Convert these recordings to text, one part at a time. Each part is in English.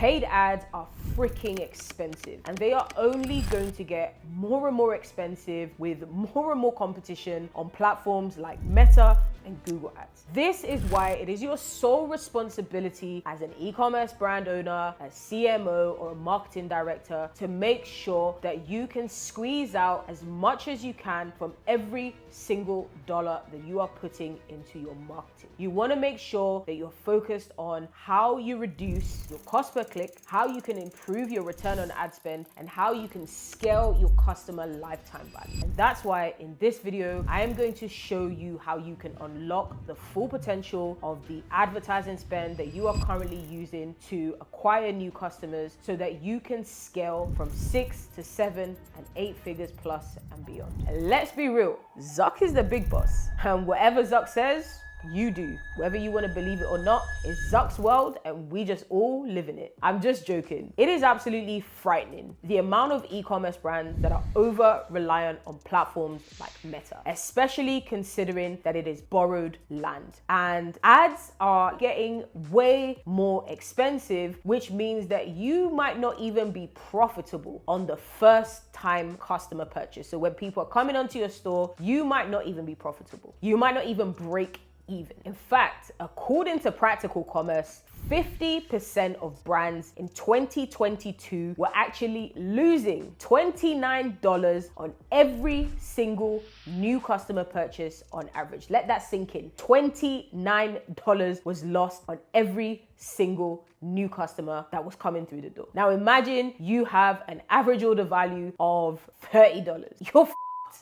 Paid ads are freaking expensive, and they are only going to get more and more expensive with more and more competition on platforms like Meta and Google Ads. This is why it is your sole responsibility as an e-commerce brand owner, a CMO, or a marketing director to make sure that you can squeeze out as much as you can from every single dollar that you are putting into your marketing. You want to make sure that you're focused on how you reduce your cost per click, how you can improve your return on ad spend, and how you can scale your customer lifetime value. And that's why in this video, I am going to show you how you can unlock the full potential of the advertising spend that you are currently using to acquire new customers so that you can scale from 6 to 7 and 8 figures plus and beyond. And let's be real, Zuck is the big boss. And whatever Zuck says, you do. Whether you want to believe it or not, it's Zuck's world and we just all live in it. I'm just joking. It is absolutely frightening, the amount of e-commerce brands that are over reliant on platforms like Meta, especially considering that it is borrowed land. And ads are getting way more expensive, which means that you might not even be profitable on the first time customer purchase. So when people are coming onto your store, you might not even be profitable. You might not even break even. In fact, according to Practical Commerce, 50% of brands in 2022 were actually losing $29 on every single new customer purchase on average. Let that sink in. $29 was lost on every single new customer that was coming through the door. Now imagine you have an average order value of $30. You're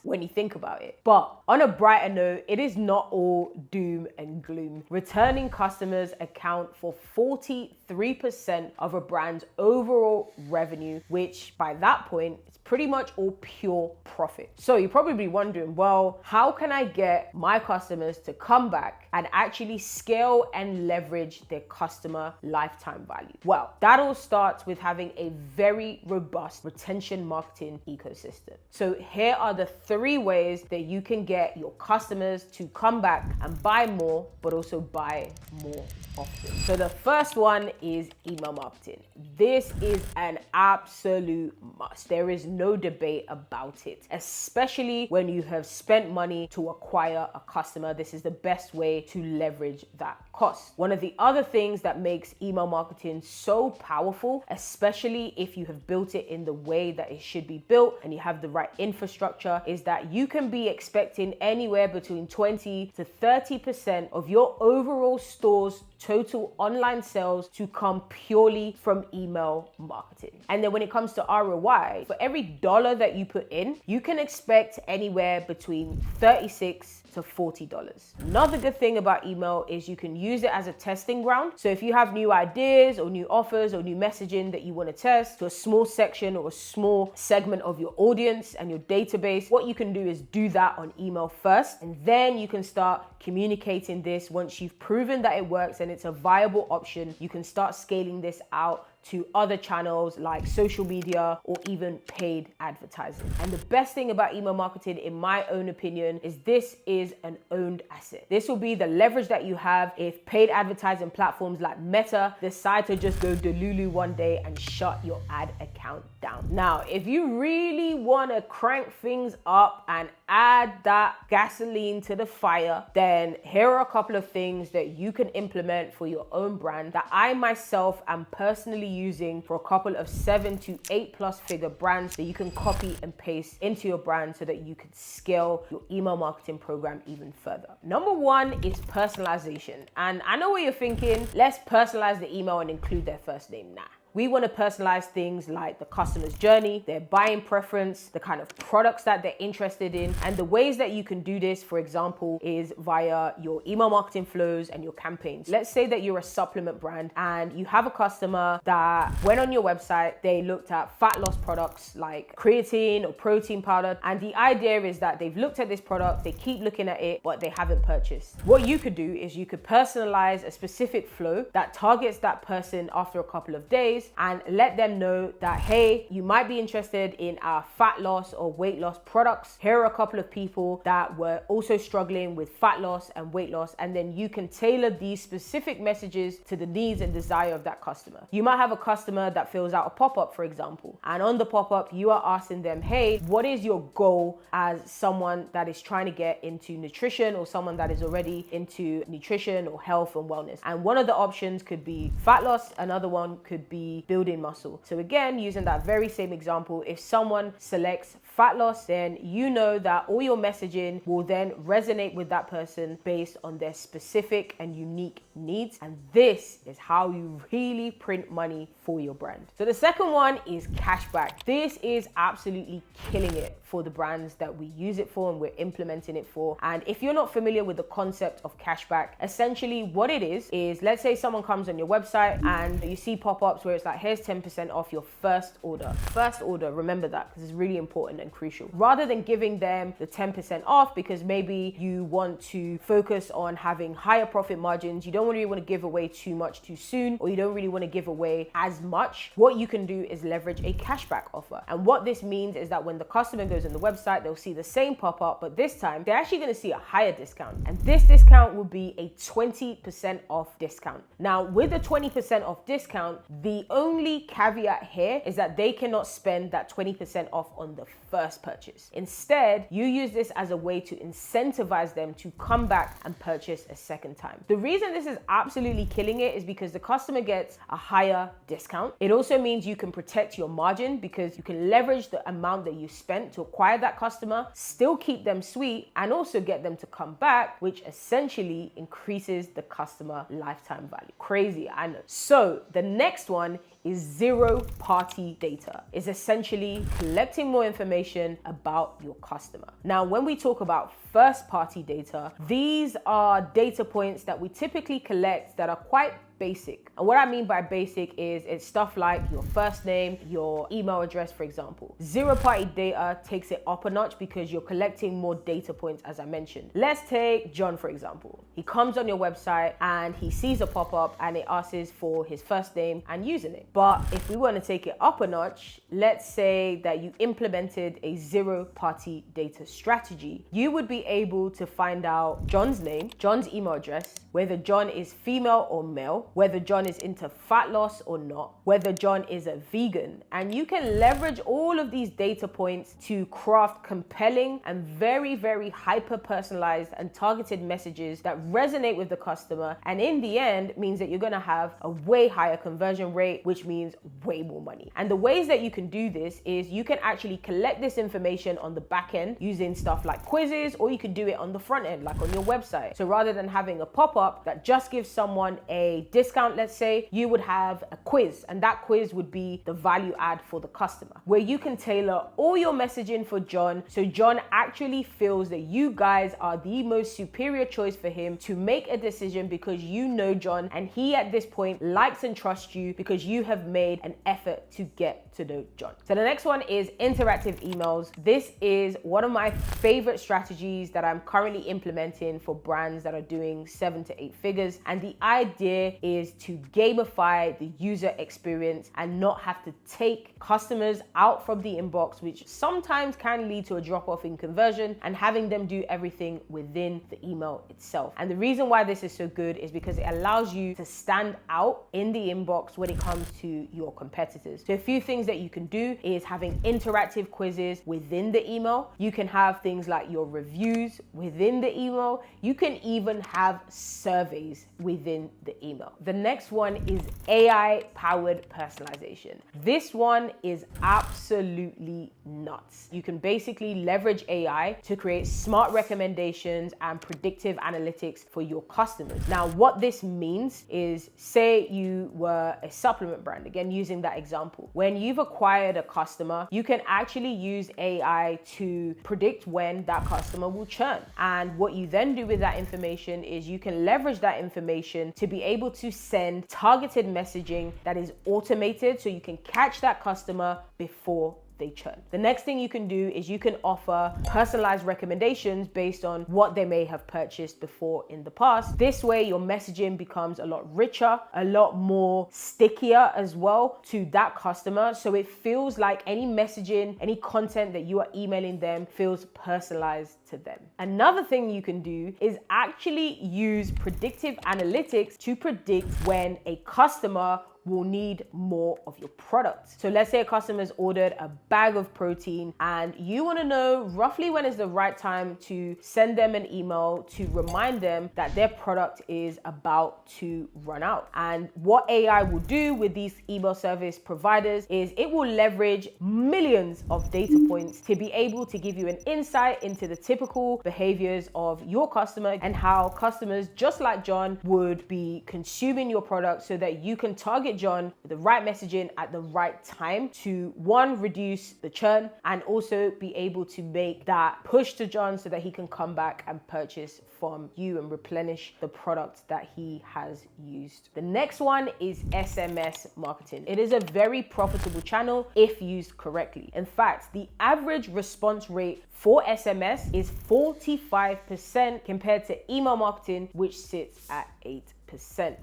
when you think about it. But on a brighter note, it is not all doom and gloom. Returning customers account for 43% of a brand's overall revenue, which by that point, it's pretty much all pure profit. So you're probably wondering, well, how can I get my customers to come back and actually scale and leverage their customer lifetime value? Well, that all starts with having a very robust retention marketing ecosystem. So here are the 3 ways that you can get your customers to come back and buy more, but also buy more often. So the first one is email marketing. This is an absolute must. There is no debate about it, especially when you have spent money to acquire a customer. This is the best way to leverage that cost. One of the other things that makes email marketing so powerful, especially if you have built it in the way that it should be built and you have the right infrastructure, is that you can be expecting anywhere between 20 to 30% of your overall store's total online sales to come purely from email marketing. And then when it comes to ROI, for every dollar that you put in, you can expect anywhere between $36 to $40. Another good thing about email is you can use it as a testing ground. So if you have new ideas or new offers or new messaging that you want to test to a small section or a small segment of your audience and your database, what you can do is do that on email first, and then you can start communicating this. Once you've proven that it works and it's a viable option, you can start scaling this out to other channels like social media or even paid advertising. And the best thing about email marketing, in my own opinion, is this is an owned asset. This will be the leverage that you have if paid advertising platforms like Meta decide to just go delulu one day and shut your ad account down. Now, if you really want to crank things up and add that gasoline to the fire, then here are a couple of things that you can implement for your own brand that I myself am personally using for a couple of 7 to 8 plus figure brands that you can copy and paste into your brand so that you can scale your email marketing program even further. Number 1 is personalization. And I know what you're thinking, let's personalize the email and include their first name. Nah. We want to personalize things like the customer's journey, their buying preference, the kind of products that they're interested in. And the ways that you can do this, for example, is via your email marketing flows and your campaigns. Let's say that you're a supplement brand and you have a customer that went on your website, they looked at fat loss products like creatine or protein powder. And the idea is that they've looked at this product, they keep looking at it, but they haven't purchased. What you could do is you could personalize a specific flow that targets that person after a couple of days face and let them know that, hey, you might be interested in our fat loss or weight loss products. Here are a couple of people that were also struggling with fat loss and weight loss, and then you can tailor these specific messages to the needs and desire of that customer. You might have a customer that fills out a pop-up, for example, and on the pop-up you are asking them, hey, what is your goal as someone that is trying to get into nutrition or someone that is already into nutrition or health and wellness? And one of the options could be fat loss, another one could be building muscle. So again, using that very same example, if someone selects fat loss, then you know that all your messaging will then resonate with that person based on their specific and unique needs. And this is how you really print money for your brand. So the second one is cashback. This is absolutely killing it for the brands that we use it for and we're implementing it for. And if you're not familiar with the concept of cashback, essentially what it is let's say someone comes on your website and you see pop-ups where it's like, here's 10% off your first order. First order, remember that, because it's really important and crucial. Rather than giving them the 10% off because maybe you want to focus on having higher profit margins, you don't really want to give away too much too soon, or you don't really want to give away as much, what you can do is leverage a cashback offer. And what this means is that when the customer goes on the website, they'll see the same pop-up, but this time they're actually going to see a higher discount. And this discount will be a 20% off discount. Now, with a 20% off discount, the only caveat here is that they cannot spend that 20% off on the first purchase. Instead, you use this as a way to incentivize them to come back and purchase a second time. The reason this is absolutely killing it is because the customer gets a higher discount. It also means you can protect your margin because you can leverage the amount that you spent to acquire that customer, still keep them sweet, and also get them to come back, which essentially increases the customer lifetime value. Crazy, I know. So the next one is zero-party data. It's essentially collecting more information about your customer. Now, when we talk about first-party data, these are data points that we typically collect that are quite basic. And what I mean by basic is it's stuff like your first name, your email address, for example. Zero-party data takes it up a notch because you're collecting more data points, as I mentioned. Let's take John, for example. He comes on your website and he sees a pop-up and it asks for his first name and username. But if we want to take it up a notch, let's say that you implemented a zero-party data strategy. You would be able to find out John's name, John's email address, whether John is female or male, whether John is into fat loss or not, whether John is a vegan. And you can leverage all of these data points to craft compelling and very, very hyper-personalized and targeted messages that resonate with the customer. And in the end, means that you're gonna have a way higher conversion rate, which means way more money. And the ways that you can do this is you can actually collect this information on the back end using stuff like quizzes, or you could do it on the front end, like on your website. So rather than having a pop-up that just gives someone a discount, let's say, you would have a quiz, and that quiz would be the value add for the customer, where you can tailor all your messaging for John so John actually feels that you guys are the most superior choice for him to make a decision because you know John and he at this point likes and trusts you because you have made an effort to get to know John. So the next one is interactive emails. This is one of my favorite strategies that I'm currently implementing for brands that are doing 7 to 8 figures. And the idea is to gamify the user experience and not have to take customers out from the inbox, which sometimes can lead to a drop-off in conversion, and having them do everything within the email itself. And the reason why this is so good is because it allows you to stand out in the inbox when it comes to your competitors. So a few things that you can do is having interactive quizzes within the email. You can have things like your reviews within the email. You can even have surveys within the email. The next one is AI-powered personalization. This one is absolutely nuts. You can basically leverage AI to create smart recommendations and predictive analytics for your customers. Now, what this means is, say you were a supplement brand, again, using that example. When you've acquired a customer, you can actually use AI to predict when that customer will churn. And what you then do with that information is you can leverage that information to be able to send targeted messaging that is automated so you can catch that customer before they churn. The next thing you can do is you can offer personalized recommendations based on what they may have purchased before in the past. This way, your messaging becomes a lot richer, a lot more stickier as well to that customer. So it feels like any messaging, any content that you are emailing them feels personalized to them. Another thing you can do is actually use predictive analytics to predict when a customer will need more of your product. So let's say a customer's ordered a bag of protein and you want to know roughly when is the right time to send them an email to remind them that their product is about to run out. And what AI will do with these email service providers is it will leverage millions of data points to be able to give you an insight into the typical behaviors of your customer and how customers just like John would be consuming your product so that you can target John with the right messaging at the right time to, one, reduce the churn and also be able to make that push to John so that he can come back and purchase from you and replenish the product that he has used. The next one is SMS marketing. It is a very profitable channel if used correctly. In fact, the average response rate for SMS is 45% compared to email marketing, which sits at 8%.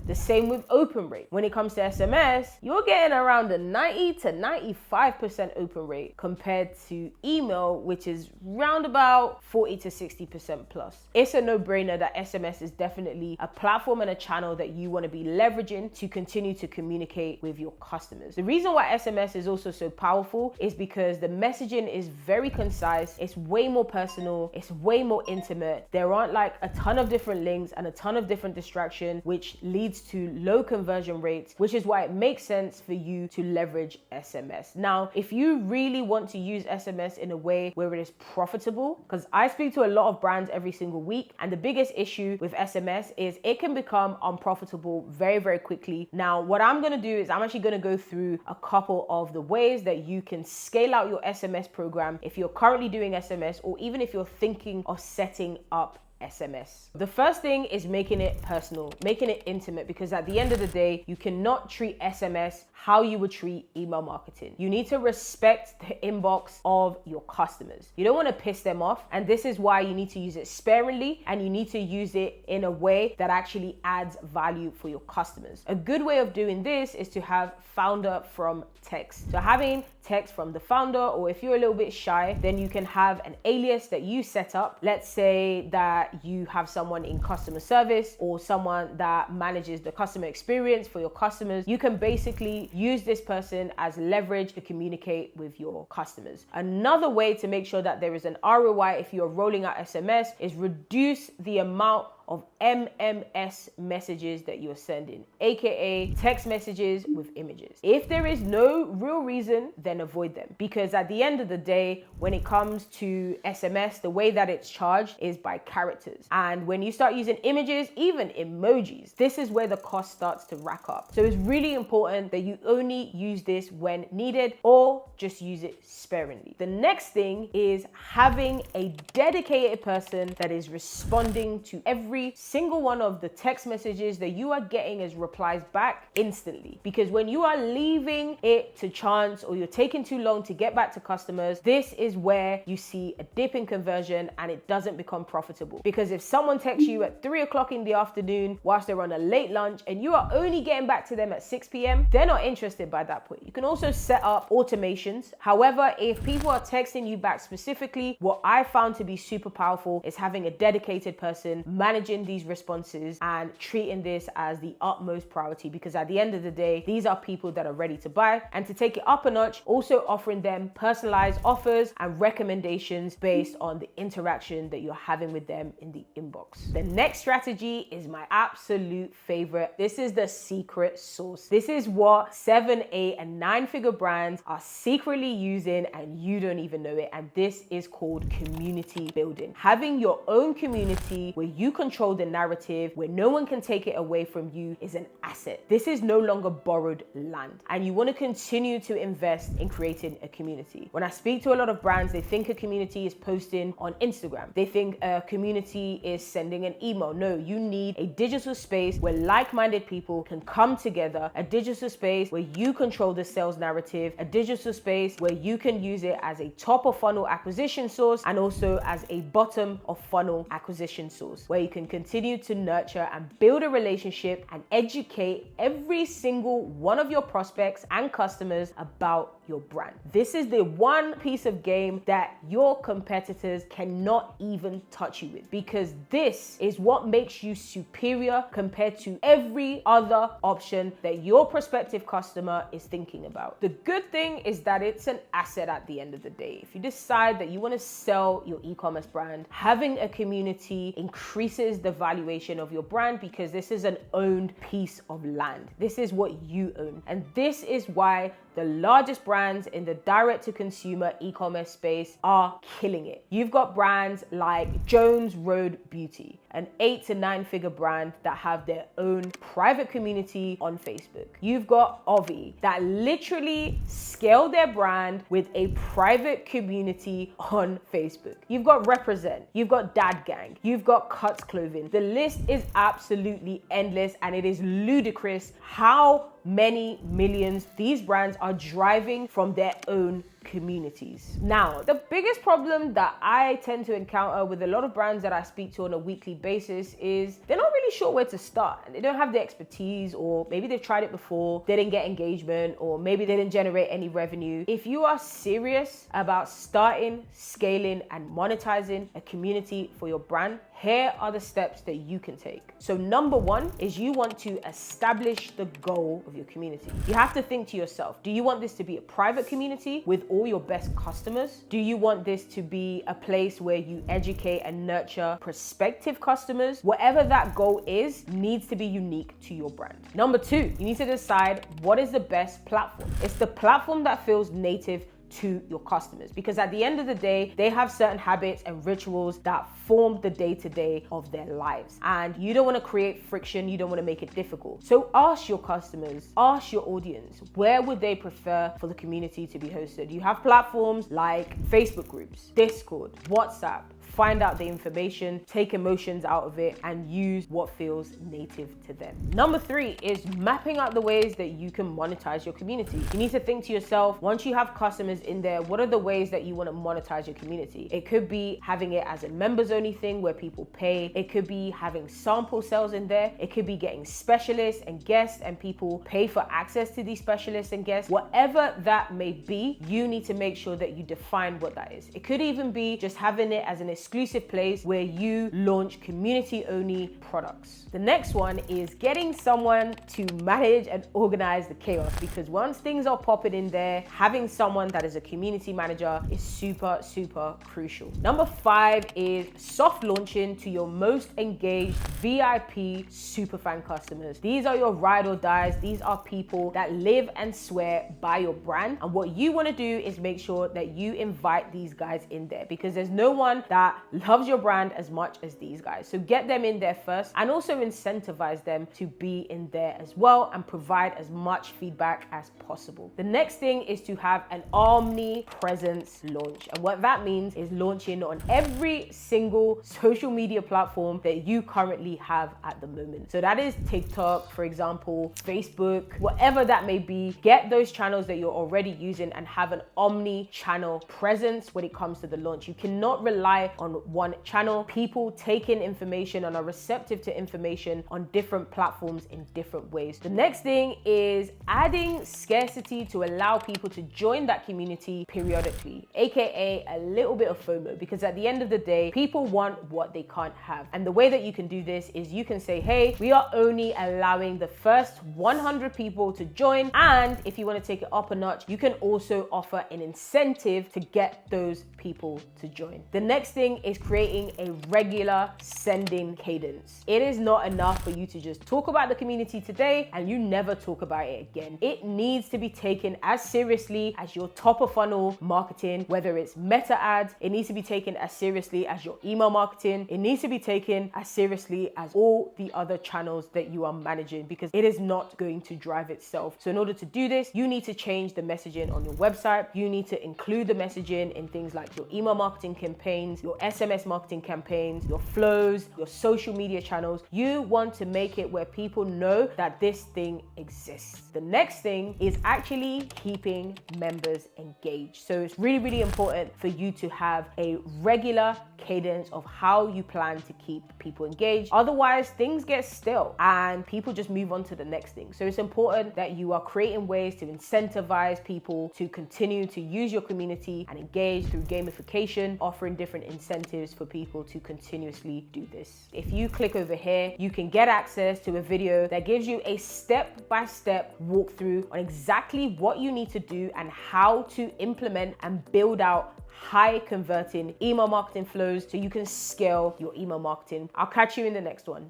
The same with open rate. When it comes to SMS, you're getting around a 90 to 95% open rate compared to email, which is round about 40 to 60% plus. It's a no-brainer that SMS is definitely a platform and a channel that you want to be leveraging to continue to communicate with your customers. The reason why SMS is also so powerful is because the messaging is very concise, it's way more personal, it's way more intimate. There aren't like a ton of different links and a ton of different distractions, which leads to low conversion rates, which is why it makes sense for you to leverage SMS. Now, if you really want to use SMS in a way where it is profitable, because I speak to a lot of brands every single week, and the biggest issue with SMS is it can become unprofitable very, very quickly. Now, what I'm going to do is I'm actually going to go through a couple of the ways that you can scale out your SMS program if you're currently doing SMS or even if you're thinking of setting up SMS. The first thing is making it personal, making it intimate, because at the end of the day, you cannot treat SMS how you would treat email marketing. You need to respect the inbox of your customers. You don't want to piss them off, and this is why you need to use it sparingly and you need to use it in a way that actually adds value for your customers. A good way of doing this is to have founder from text. So having text from the founder, or if you're a little bit shy, then you can have an alias that you set up. Let's say that you have someone in customer service or someone that manages the customer experience for your customers. You can basically use this person as leverage to communicate with your customers. Another way to make sure that there is an ROI if you're rolling out SMS is reduce the amount of MMS messages that you're sending, aka text messages with images. If there is no real reason, then avoid them, because at the end of the day, when it comes to SMS, the way that it's charged is by characters. And when you start using images, even emojis, this is where the cost starts to rack up. So it's really important that you only use this when needed or just use it sparingly. The next thing is having a dedicated person that is responding to every single one of the text messages that you are getting as replies back instantly. Because when you are leaving it to chance or you're taking too long to get back to customers, this is where you see a dip in conversion and it doesn't become profitable. Because if someone texts you at 3 o'clock in the afternoon whilst they're on a late lunch and you are only getting back to them at 6 p.m., they're not interested by that point. You can also set up automations. However, if people are texting you back specifically, what I found to be super powerful is having a dedicated person managing these responses and treating this as the utmost priority, because at the end of the day, these are people that are ready to buy. And to take it up a notch, also offering them personalized offers and recommendations based on the interaction that you're having with them in the inbox. The next strategy is my absolute favorite. This is the secret sauce. This is what 7, 8, and 9-figure brands are secretly using and you don't even know it. And this is called community building. Having your own community where you control control the narrative, where no one can take it away from you, is an asset. This is no longer borrowed land, and you want to continue to invest in creating a community. When I speak to a lot of brands, they think a community is posting on Instagram. They think a community is sending an email. No, you need a digital space where like-minded people can come together, a digital space where you control the sales narrative, a digital space where you can use it as a top of funnel acquisition source and also as a bottom of funnel acquisition source, where you can continue to nurture and build a relationship and educate every single one of your prospects and customers about your brand. This is the one piece of game that your competitors cannot even touch you with, because this is what makes you superior compared to every other option that your prospective customer is thinking about. The good thing is that it's an asset at the end of the day. If you decide that you want to sell your e-commerce brand, having a community increases the valuation of your brand, because this is an owned piece of land. This is what you own. And this is why the largest brands in the direct-to-consumer e-commerce space are killing it. You've got brands like Jones Road Beauty, an 8 to 9 figure brand that have their own private community on Facebook. You've got Ovi that literally scaled their brand with a private community on Facebook. You've got Represent, you've got Dad Gang, you've got Cuts Clothing. The list is absolutely endless, and it is ludicrous how many millions these brands are driving from their own communities. Now, the biggest problem that I tend to encounter with a lot of brands that I speak to on a weekly basis is they're not really sure where to start, and they don't have the expertise, or maybe they've tried it before, they didn't get engagement, or maybe they didn't generate any revenue. If you are serious about starting, scaling, and monetizing a community for your brand, here are the steps that you can take. So number one is you want to establish the goal of your community. You have to think to yourself, do you want this to be a private community with all your best customers? Do you want this to be a place where you educate and nurture prospective customers? Whatever that goal is, needs to be unique to your brand. Number two, you need to decide what is the best platform. It's the platform that feels native to your customers, because at the end of the day, they have certain habits and rituals that form the day-to-day of their lives, and you don't want to create friction, you don't want to make it difficult. So ask your customers, ask your audience, where would they prefer for the community to be hosted? You have platforms like Facebook groups, Discord, WhatsApp. Find out the information, take emotions out of it, and use what feels native to them. Number three is mapping out the ways that you can monetize your community. You need to think to yourself, once you have customers in there, what are the ways that you want to monetize your community? It could be having it as a members only thing where people pay. It could be having sample sales in there. It could be getting specialists and guests, and people pay for access to these specialists and guests. Whatever that may be, you need to make sure that you define what that is. It could even be just having it as an exclusive place where you launch community-only products. The next one is getting someone to manage and organize the chaos, because once things are popping in there, having someone that is a community manager is super, super crucial. Number five is soft launching to your most engaged VIP superfan customers. These are your ride or dies. These are people that live and swear by your brand. And what you want to do is make sure that you invite these guys in there, because there's no one that loves your brand as much as these guys. So get them in there first, and also incentivize them to be in there as well, and provide as much feedback as possible. The next thing is to have an omnipresence launch. And what that means is launching on every single social media platform that you currently have at the moment. So that is TikTok, for example, Facebook, whatever that may be. Get those channels that you're already using and have an omni-channel presence when it comes to the launch. You cannot rely on one channel. People take in information and are receptive to information on different platforms in different ways. The next thing is adding scarcity to allow people to join that community periodically, aka a little bit of FOMO, because at the end of the day, people want what they can't have. And the way that you can do this is you can say, hey, we are only allowing the first 100 people to join, and if you want to take it up a notch, you can also offer an incentive to get those people to join. The next thing thing is creating a regular sending cadence. It is not enough for you to just talk about the community today and you never talk about it again. It needs to be taken as seriously as your top of funnel marketing, whether it's meta ads. It needs to be taken as seriously as your email marketing. It needs to be taken as seriously as all the other channels that you are managing, because it is not going to drive itself. So in order to do this, you need to change the messaging on your website. You need to include the messaging in things like your email marketing campaigns, your SMS marketing campaigns, your flows, your social media channels. You want to make it where people know that this thing exists. The next thing is actually keeping members engaged. So it's really, really important for you to have a regular cadence of how you plan to keep people engaged. Otherwise, things get stale and people just move on to the next thing. So it's important that you are creating ways to incentivize people to continue to use your community and engage through gamification, offering different incentives for people to continuously do this. If you click over here, you can get access to a video that gives you a step-by-step walkthrough on exactly what you need to do and how to implement and build out high converting email marketing flows so you can scale your email marketing. I'll catch you in the next one.